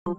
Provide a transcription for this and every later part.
The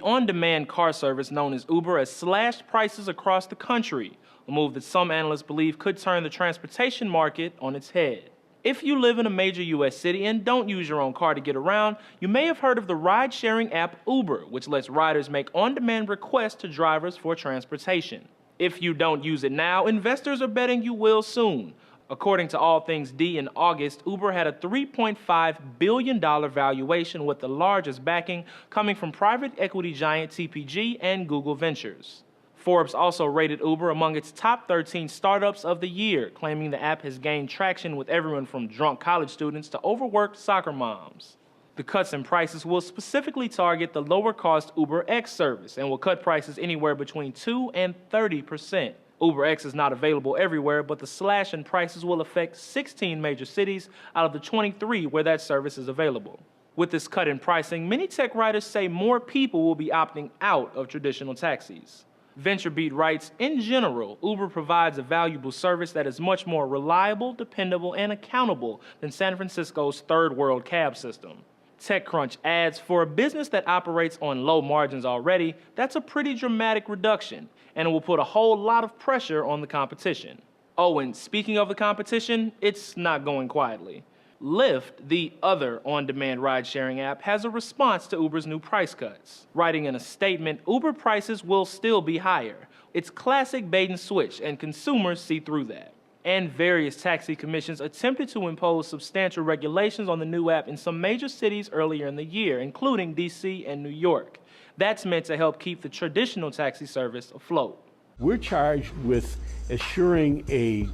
on-demand car service known as Uber has slashed prices across the country, a move that some analysts believe could turn the transportation market on its head. If you live in a major U.S. city and don't use your own car to get around, you may have heard of the ride-sharing app Uber, which lets riders make on-demand requests to drivers for transportation. If you don't use it now, investors are betting you will soon. According to All Things D, in August, Uber had a $3.5 billion valuation, with the largest backing coming from private equity giant TPG and Google Ventures. Forbes also rated Uber among its top 13 startups of the year, claiming the app has gained traction with everyone from drunk college students to overworked soccer moms. The cuts in prices will specifically target the lower-cost UberX service and will cut prices anywhere between 2 and 30%. UberX is not available everywhere, but the slash in prices will affect 16 major cities out of the 23 where that service is available. With this cut in pricing, many tech writers say more people will be opting out of traditional taxis. VentureBeat writes, in general, Uber provides a valuable service that is much more reliable, dependable, and accountable than San Francisco's third-world cab system. TechCrunch adds, for a business that operates on low margins already, that's a pretty dramatic reduction, and it will put a whole lot of pressure on the competition. Oh, and speaking of the competition, it's not going quietly. Lyft, the other on-demand ride-sharing app, has a response to Uber's new price cuts. Writing in a statement, Uber prices will still be higher. It's classic bait and switch, and consumers see through that. And various taxi commissions attempted to impose substantial regulations on the new app in some major cities earlier in the year, including DC and New York. That's meant to help keep the traditional taxi service afloat. We're charged with assuring a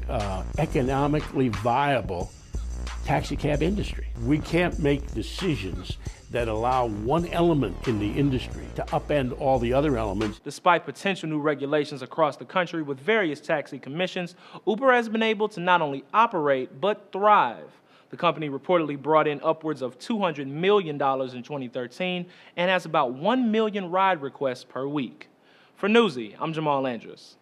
economically viable taxi cab industry. We can't make decisions that allow one element in the industry to upend all the other elements. Despite potential new regulations across the country with various taxi commissions, Uber has been able to not only operate, but thrive. The company reportedly brought in upwards of $200 million in 2013 and has about 1 million ride requests per week. For Newsy, I'm Jamal Andrus.